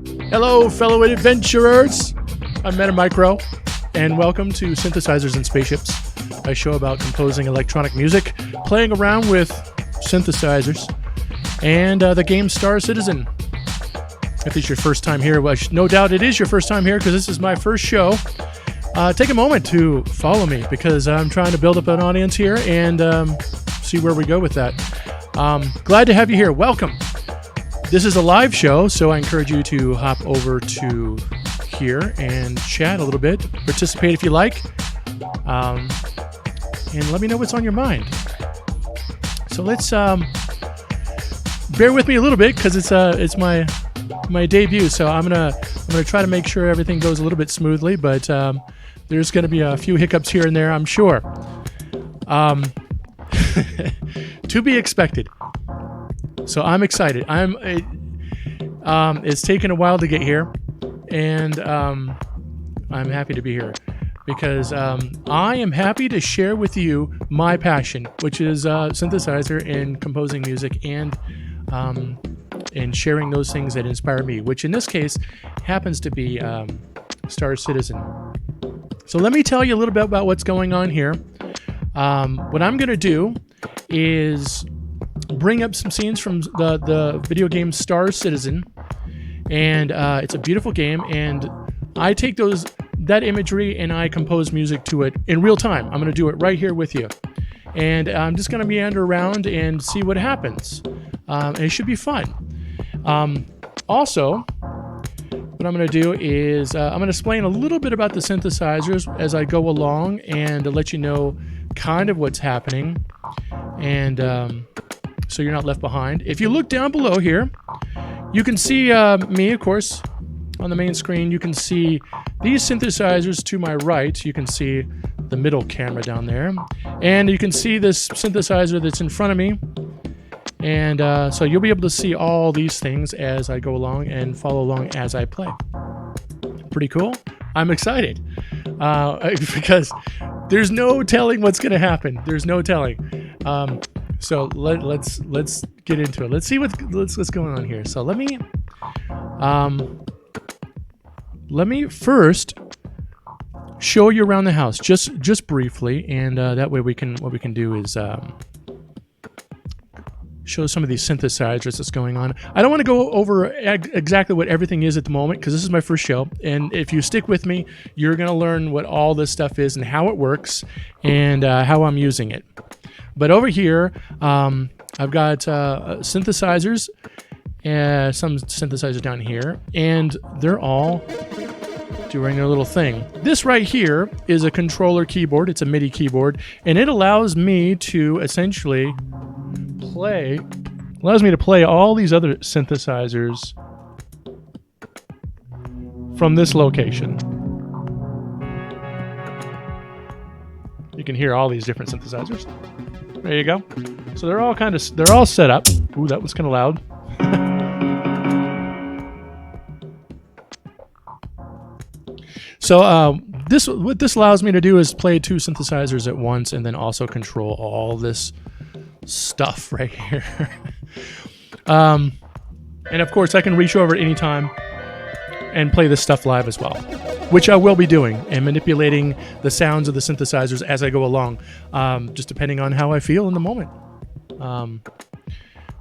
Hello, fellow adventurers. I'm MetaMicro, and welcome to Synthesizers and Spaceships, a show about composing electronic music, playing around with synthesizers, and the game Star Citizen. If it's your first time here, well, no doubt it is your first time here because this is my first show. Take a moment to follow me because I'm trying to build up an audience here and see where we go with that. Glad to have you here. Welcome. This is a live show, so I encourage you to hop over to here and chat a little bit. Participate if you like, and let me know what's on your mind. So let's bear with me a little bit because it's my debut. So I'm gonna try to make sure everything goes a little bit smoothly, but there's gonna be a few hiccups here and there, I'm sure. To be expected. So I'm excited. It's taken a while to get here, and I'm happy to be here because I am happy to share with you my passion, which is synthesizer and composing music, and sharing those things that inspire me, which in this case happens to be Star Citizen. So let me tell you a little bit about what's going on here. What I'm going to do is bring up some scenes from the video game Star Citizen, and it's a beautiful game, and I take that imagery and I compose music to it in real time. I'm going to do it right here with you, and I'm just going to meander around and see what happens, and it should be fun. Also, what I'm going to do is I'm going to explain a little bit about the synthesizers as I go along and let you know kind of what's happening, and so you're not left behind. If you look down below here, you can see me, of course, on the main screen. You can see these synthesizers to my right. You can see the middle camera down there, and you can see this synthesizer that's in front of me. And so you'll be able to see all these things as I go along and follow along as I play. Pretty cool. I'm excited because there's no telling what's going to happen. There's no telling. So let's get into it. Let's see what's going on here. So let me first show you around the house just briefly, and that way what we can do is show some of these synthesizers that's going on. I don't want to go over exactly what everything is at the moment because this is my first show, and if you stick with me, you're going to learn what all this stuff is and how it works and how I'm using it. But over here, I've got synthesizers, some synthesizers down here, and they're all doing their little thing. This right here is a controller keyboard. It's a MIDI keyboard, and it allows me to essentially play all these other synthesizers from this location. You can hear all these different synthesizers. There you go. So they're all set up. Ooh, that was kind of loud. So what this allows me to do is play two synthesizers at once, and then also control all this stuff right here. And of course, I can reach over at any time and play this stuff live as well, which I will be doing, and manipulating the sounds of the synthesizers as I go along, just depending on how I feel in the moment.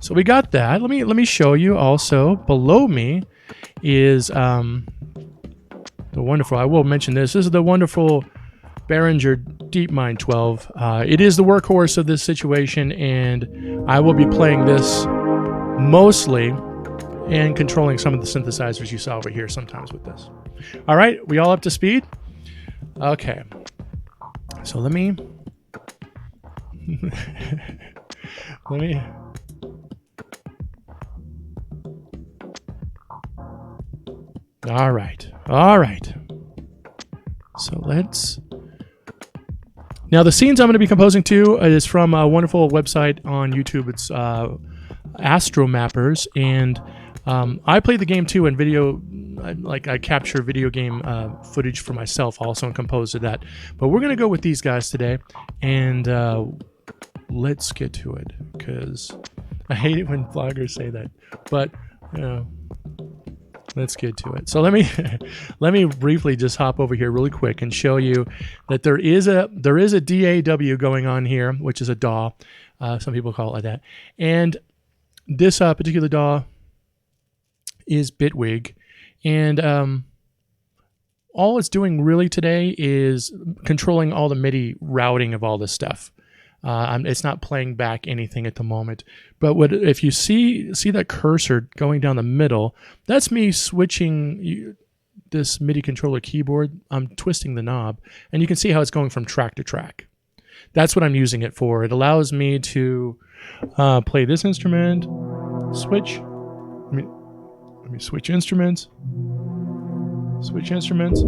So we got that. Let me show you also. Below me is the wonderful. I will mention this. This is the wonderful Behringer DeepMind 12. It is the workhorse of this situation, and I will be playing this mostly and controlling some of the synthesizers you saw over here sometimes with this. All right, we all up to speed? Okay. So let me All right. So now the scenes I'm going to be composing to is from a wonderful website on YouTube. It's AstroMappers, and I play the game too in video. I capture video game footage for myself also and compose to that. But we're going to go with these guys today, and let's get to it, because I hate it when bloggers say that. But, you know, let's get to it. So let me let me briefly just hop over here really quick and show you that there is a DAW going on here, which is a DAW. Some people call it like that. And this particular DAW is Bitwig, and all it's doing really today is controlling all the MIDI routing of all this stuff. It's not playing back anything at the moment. But if you see that cursor going down the middle, that's me switching this MIDI controller keyboard. I'm twisting the knob, and you can see how it's going from track to track. That's what I'm using it for. It allows me to play this instrument, switch. Let me switch instruments. Switch instruments.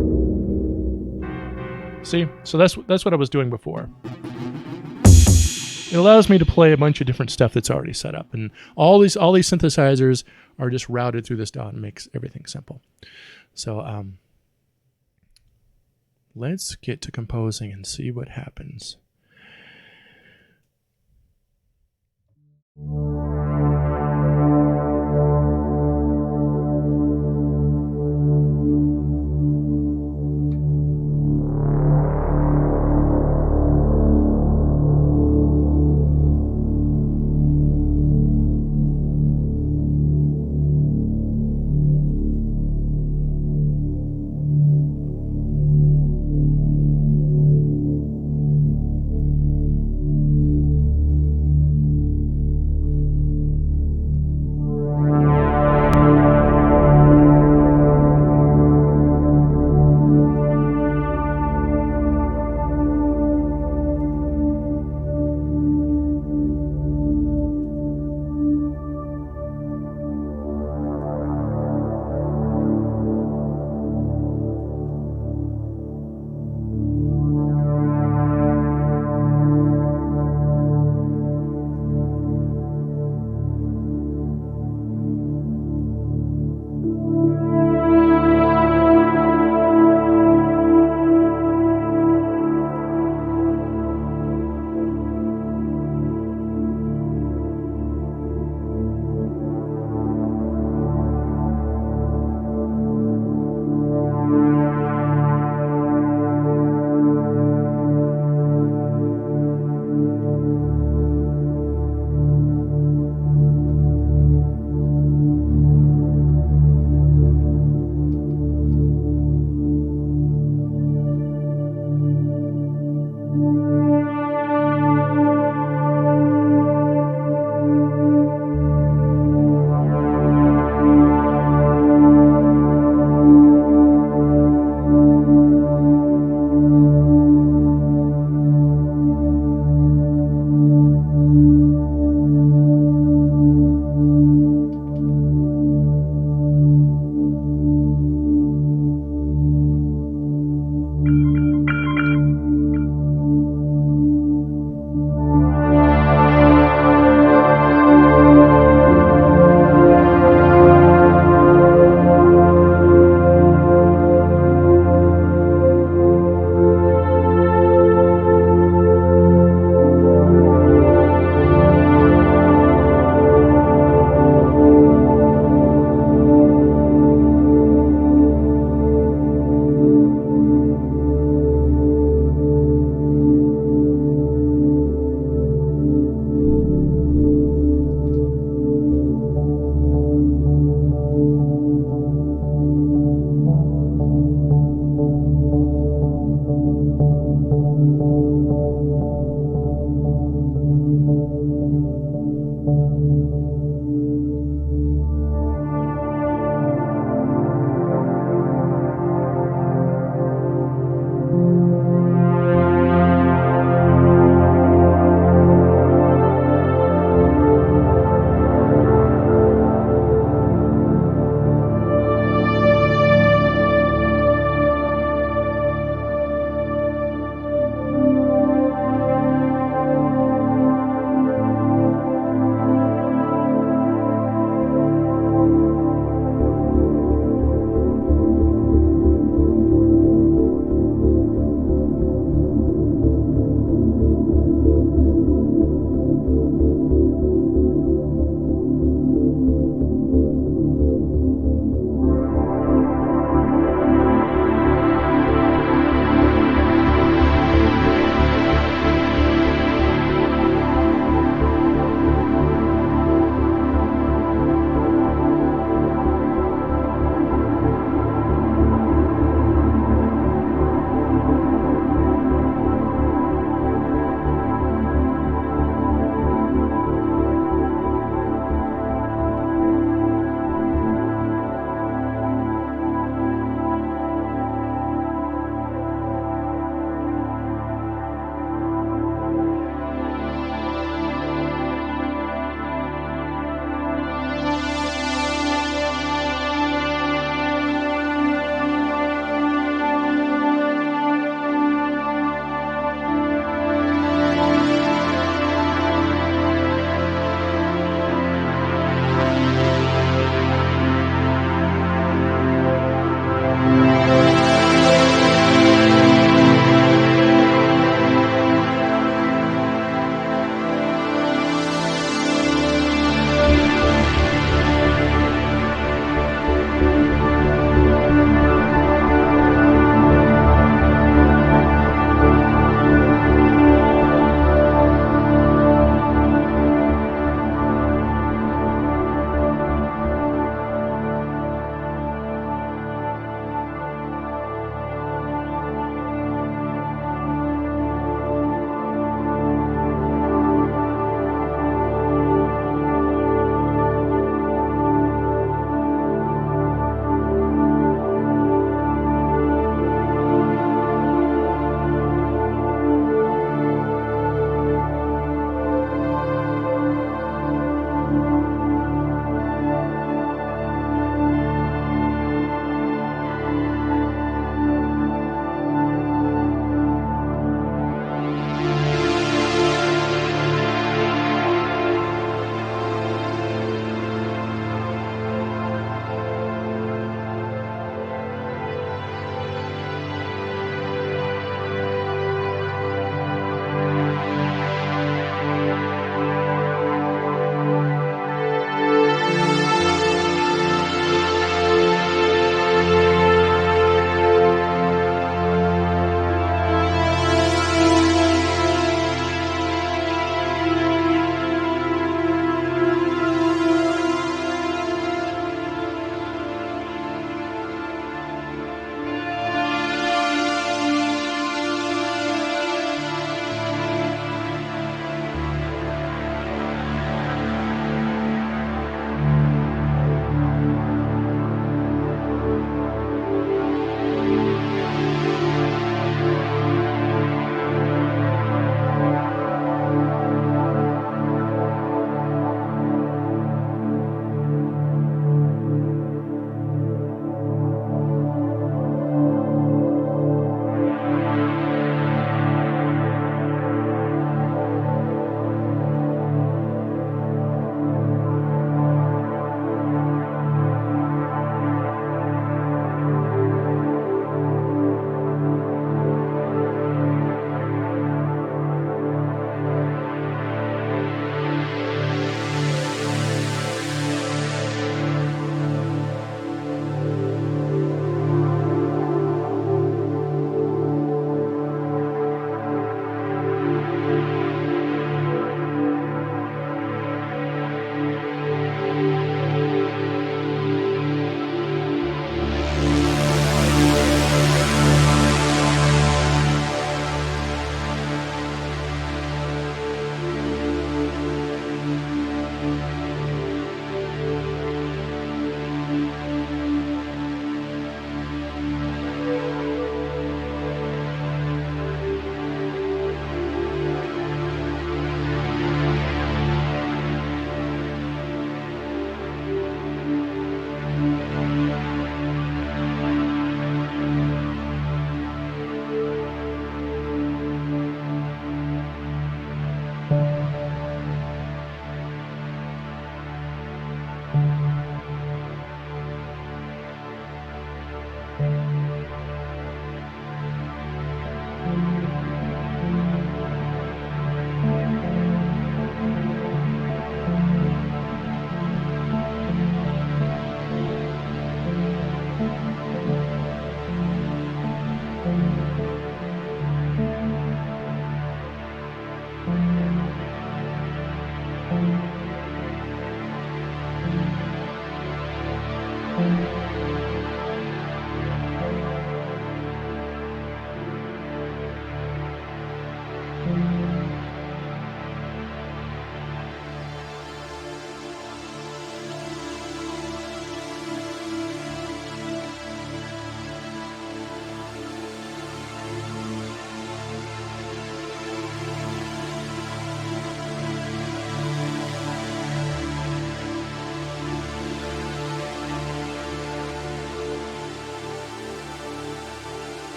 See? So that's what I was doing before. It allows me to play a bunch of different stuff that's already set up, and all these synthesizers are just routed through this DAW and makes everything simple. So let's get to composing and see what happens.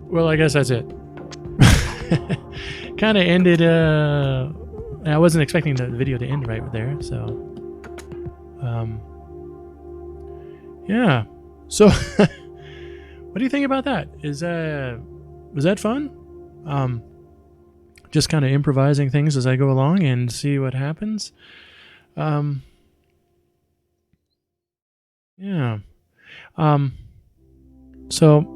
Well, I guess that's it. Kind of ended. I wasn't expecting the video to end right there, so yeah. So, what do you think about that? Was that fun? Just kind of improvising things as I go along and see what happens. Yeah. So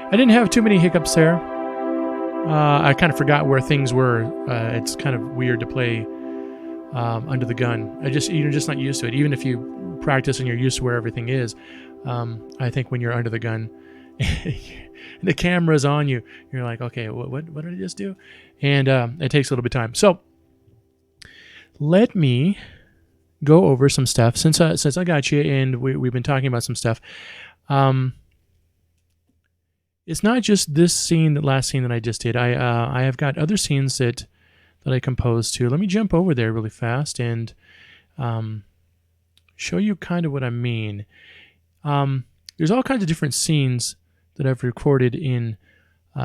I didn't have too many hiccups there. I kind of forgot where things were. It's kind of weird to play under the gun. You're just not used to it. Even if you practice and you're used to where everything is, I think when you're under the gun, the camera's on you, you're like, okay, what did I just do? And it takes a little bit of time. So let me go over some stuff since I got you and we've been talking about some stuff. It's not just this scene, the last scene that I just did. I have got other scenes that I composed too. Let me jump over there really fast and show you kind of what I mean. There's all kinds of different scenes that I've recorded in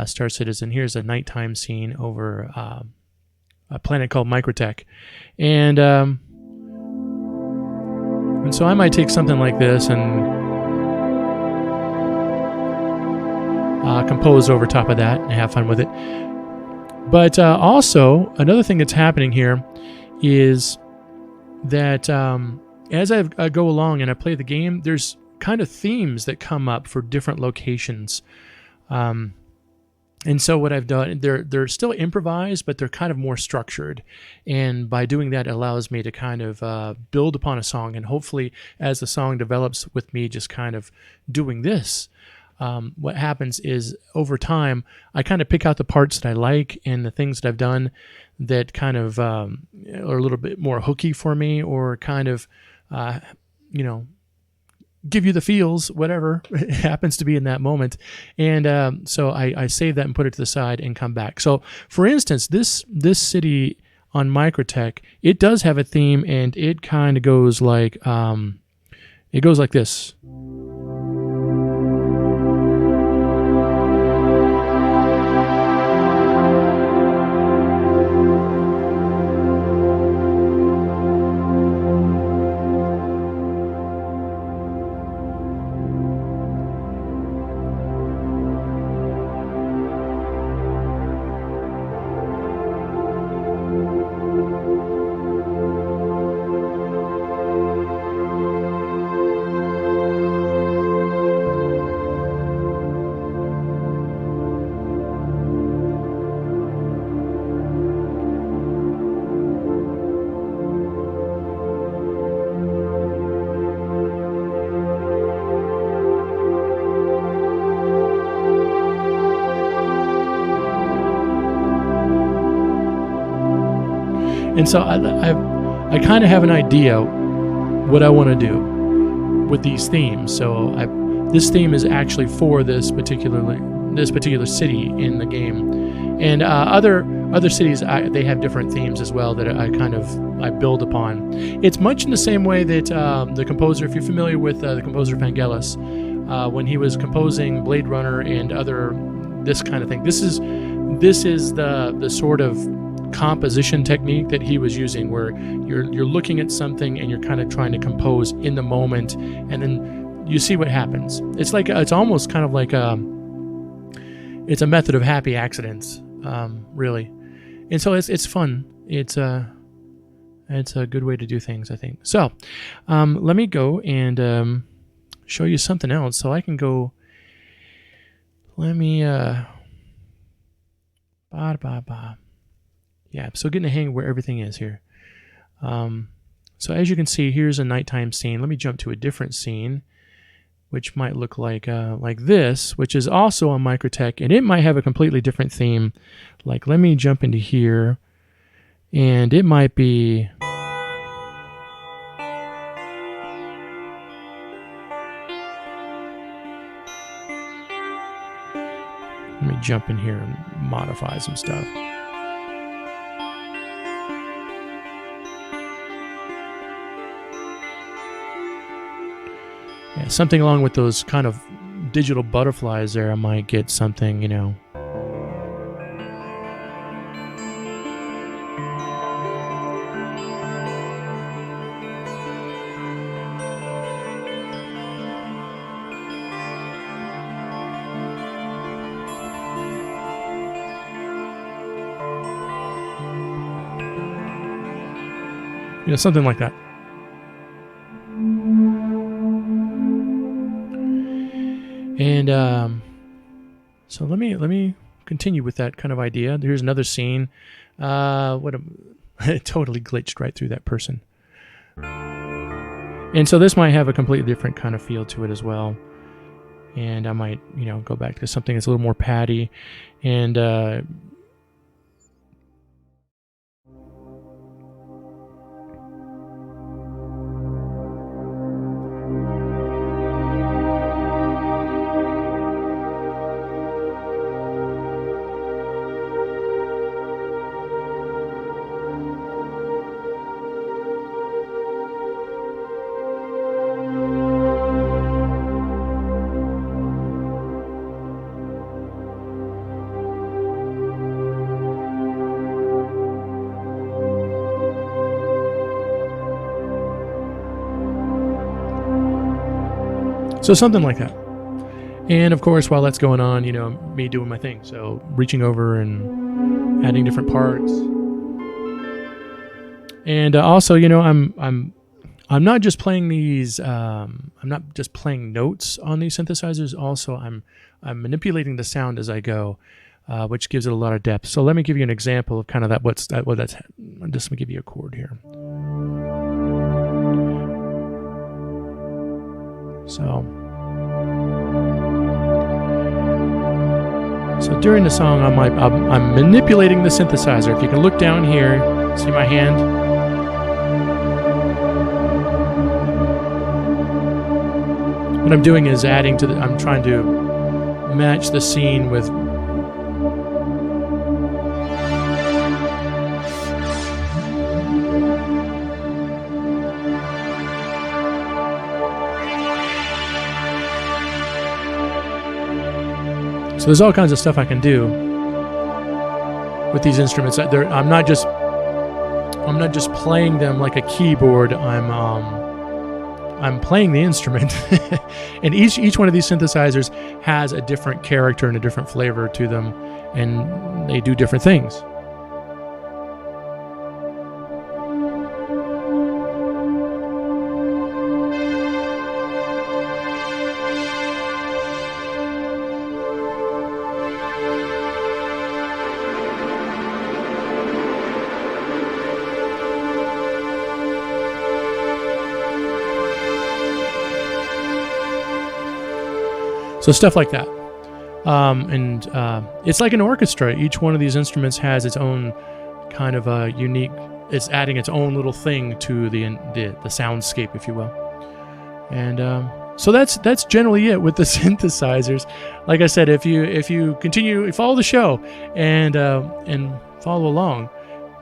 Star Citizen. Here's a nighttime scene over a planet called Microtech. And so I might take something like this and compose over top of that and have fun with it. But also, another thing that's happening here is that as I go along and I play the game, there's kind of themes that come up for different locations. And so what I've done, they're still improvised, but they're kind of more structured. And by doing that, it allows me to kind of build upon a song. And hopefully, as the song develops with me just kind of doing this, what happens is over time, I kind of pick out the parts that I like and the things that I've done that kind of are a little bit more hooky for me or kind of, give you the feels, whatever it happens to be in that moment. And so I save that and put it to the side and come back. So for instance, this city on Microtech, it does have a theme and it kind of goes like, this. And so I kind of have an idea what I want to do with these themes. So this theme is actually for this particular city in the game, and other cities they have different themes as well that I build upon. It's much in the same way that the composer, if you're familiar with the composer Vangelis, when he was composing Blade Runner and this kind of thing. This is the sort of composition technique that he was using, where you're looking at something and you're kind of trying to compose in the moment, and then you see what happens. It's almost kind of like it's a method of happy accidents, really. And so it's fun. It's a good way to do things, I think. So let me go and show you something else. So I can go. Let me yeah, so getting a hang of where everything is here. So as you can see, here's a nighttime scene. Let me jump to a different scene, which might look like this, which is also on Microtech, and it might have a completely different theme. Like, let me jump into here, and it might be... Let me jump in here and modify some stuff. Yeah, something along with those kind of digital butterflies there. I might get something, you know. You know, something like that. And so let me continue with that kind of idea. Here's another scene. It totally glitched right through that person. And so this might have a completely different kind of feel to it as well. And I might, you know, go back to something that's a little more patty. And so something like that. And of course, while that's going on, you know, me doing my thing. So reaching over and adding different parts. And also, you know, I'm not just playing these. I'm not just playing notes on these synthesizers. Also, I'm manipulating the sound as I go, which gives it a lot of depth. So let me give you an example of kind of that. What that's. Just let me give you a chord here. So during the song, I'm manipulating the synthesizer. If you can look down here, see my hand? What I'm doing is adding to I'm trying to match the scene with. So there's all kinds of stuff I can do with these instruments. I'm not just playing them like a keyboard. I'm playing the instrument, and each one of these synthesizers has a different character and a different flavor to them, and they do different things. So stuff like that. It's like an orchestra. Each one of these instruments has its own kind of a unique, it's adding its own little thing to the soundscape, if you will. And so that's generally it with the synthesizers. Like I said, if you continue, follow the show and follow along,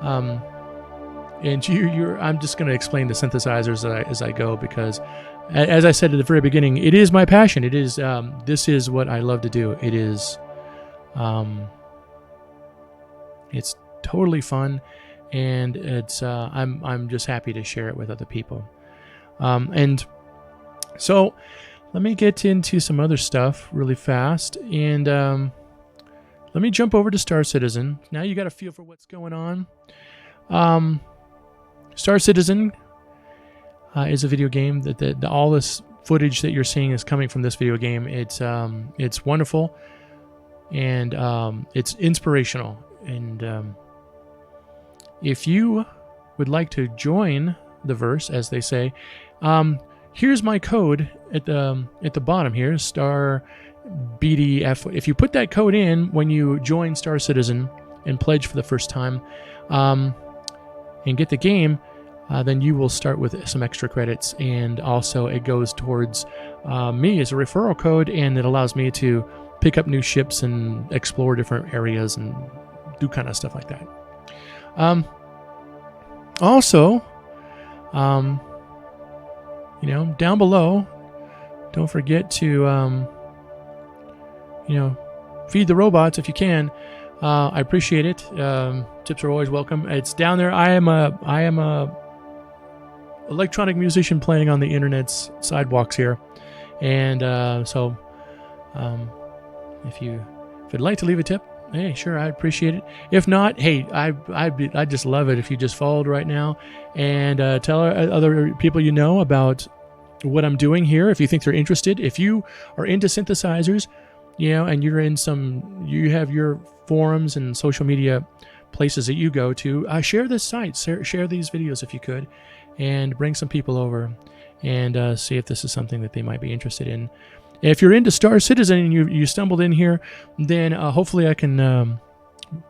and I'm just going to explain the synthesizers as I go, because as I said at the very beginning, it is my passion. It is this is what I love to do. It is it's totally fun, and it's I'm just happy to share it with other people. And so let me get into some other stuff really fast, and let me jump over to Star Citizen. Now you got a feel for what's going on. Star Citizen is a video game that all this footage that you're seeing is coming from this video game. It's wonderful, and it's inspirational. And if you would like to join the verse, as they say, here's my code at the bottom here, star BDF. If you put that code in when you join Star Citizen and pledge for the first time, and get the game, then you will start with some extra credits, and also it goes towards me as a referral code, and it allows me to pick up new ships and explore different areas and do kind of stuff like that. Also, down below don't forget to, you know, feed the robots if you can. I appreciate it. Tips are always welcome. It's down there. I am a electronic musician playing on the internet's sidewalks here, and so if you'd like to leave a tip, hey, sure, I'd appreciate it. If not, hey, I'd just love it if you just followed right now and tell other people you know about what I'm doing here. If you think they're interested, if you are into synthesizers, you know, and you're in you have your forums and social media places that you go to, share this site, share these videos if you could, and bring some people over and see if this is something that they might be interested in. If you're into Star Citizen and you stumbled in here, then hopefully I can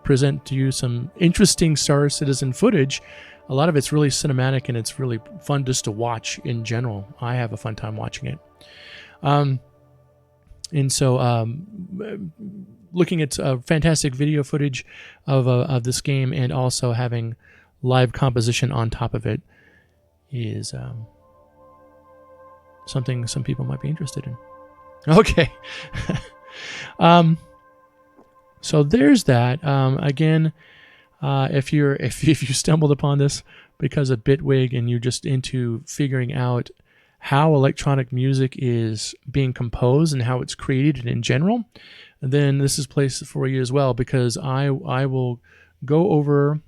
present to you some interesting Star Citizen footage. A lot of it's really cinematic and it's really fun just to watch in general. I have a fun time watching it. And so looking at fantastic video footage of this game and also having live composition on top of it is something some people might be interested in. Okay. So there's that. Again, if you stumbled upon this because of Bitwig and you're just into figuring out how electronic music is being composed and how it's created in general, then this is a place for you as well, because I will go over,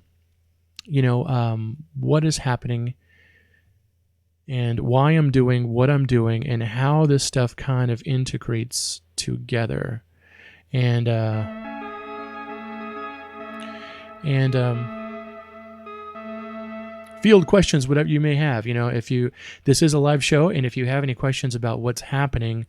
you know, what is happening and why I'm doing what I'm doing and how this stuff kind of integrates together. And field questions, whatever you may have. You know, this is a live show, and if you have any questions about what's happening,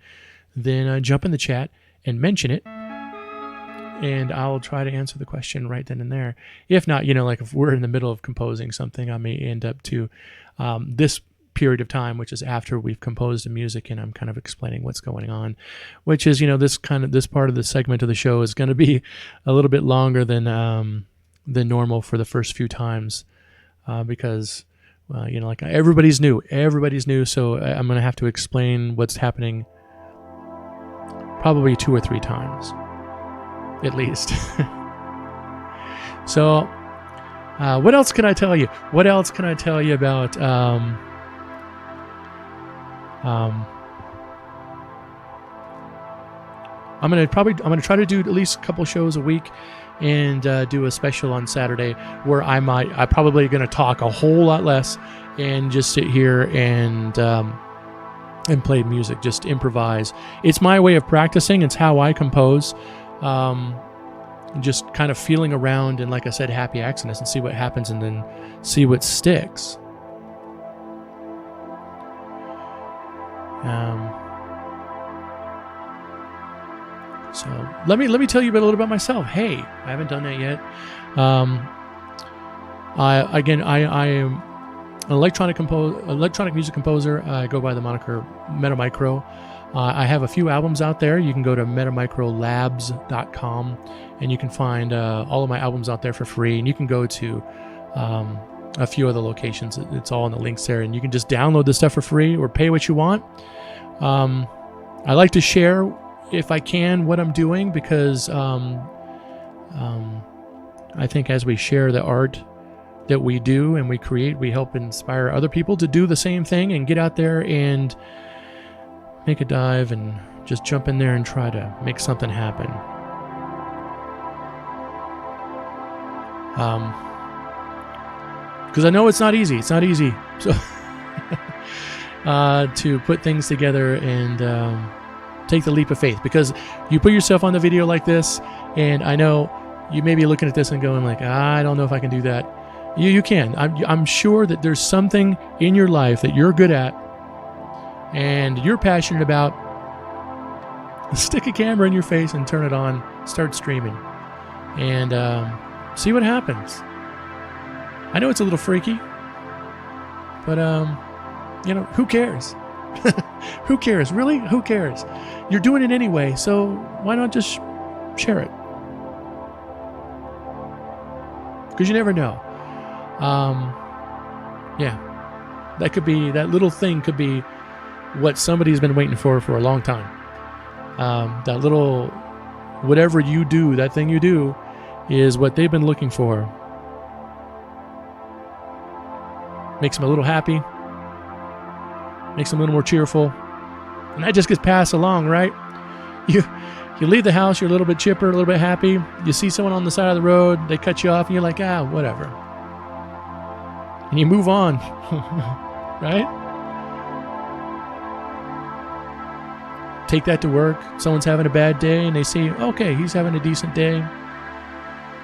then jump in the chat and mention it, and I'll try to answer the question right then and there. If not, you know, like if we're in the middle of composing something, I may end up to this period of time, which is after we've composed the music and I'm kind of explaining what's going on, which is, you know, this part of the segment of the show is going to be a little bit longer than normal for the first few times, because you know, like everybody's new, so I'm going to have to explain what's happening probably 2 or 3 times at least. So what else can I tell you? What else can I tell you about I'm gonna try to do at least a couple shows a week, and do a special on Saturday where I'm probably gonna talk a whole lot less and just sit here and play music, just improvise. It's my way of practicing. It's how I compose. Just kind of feeling around and, like I said, happy accidents, and see what happens and then see what sticks. So let me tell you a little about myself. Hey, I haven't done that yet. I am an electronic music composer. I go by the moniker MetaMicro. I have a few albums out there. You can go to metamicrolabs.com and you can find all of my albums out there for free. And you can go to a few other locations. It's all in the links there, and you can just download the stuff for free or pay what you want. I like to share, if I can, what I'm doing, because I think as we share the art that we do and we create, we help inspire other people to do the same thing and get out there and make a dive and just jump in there and try to make something happen. Because I know it's not easy. It's not easy. So to put things together and take the leap of faith, because you put yourself on the video like this, and I know you may be looking at this and going like, I don't know if I can do that. You can. I'm sure that there's something in your life that you're good at and you're passionate about. Stick a camera in your face and turn it on. Start streaming and see what happens. I know it's a little freaky, but you know, who cares? Who cares? Really? Who cares? You're doing it anyway, so why not just share it? Because you never know. Yeah, that little thing could be what somebody's been waiting for a long time. That little, whatever you do, that thing you do, is what they've been looking for. Makes them a little happy. Makes them a little more cheerful. And that just gets passed along, right? You leave the house, you're a little bit chipper, a little bit happy. You see someone on the side of the road, they cut you off, and you're like, whatever. And you move on, right? Take that to work. Someone's having a bad day, and they see, okay, he's having a decent day.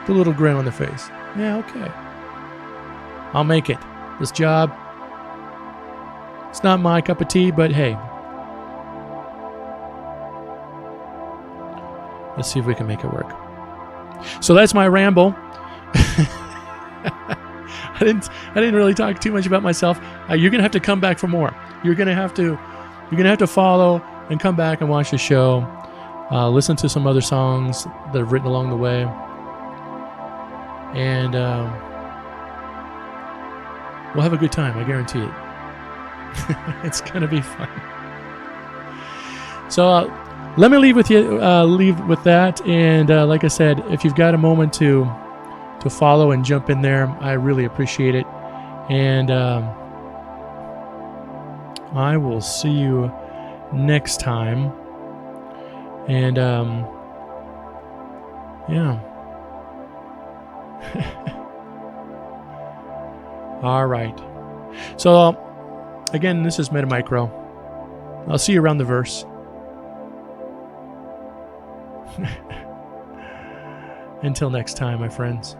Put a little grin on their face. Yeah, okay. I'll make it. This job, it's not my cup of tea, but hey. Let's see if we can make it work. So that's my ramble. I didn't really talk too much about myself. You're gonna have to come back for more. You're gonna have to follow and come back and watch the show. Listen to some other songs that I've written along the way, and we'll have a good time. I guarantee it. It's gonna be fun. So let me leave with you. Leave with that, and like I said, if you've got a moment to follow and jump in there, I really appreciate it. And I will see you next time. And yeah. All right. So again, this is MetaMicro. I'll see you around the verse. Until next time, my friends.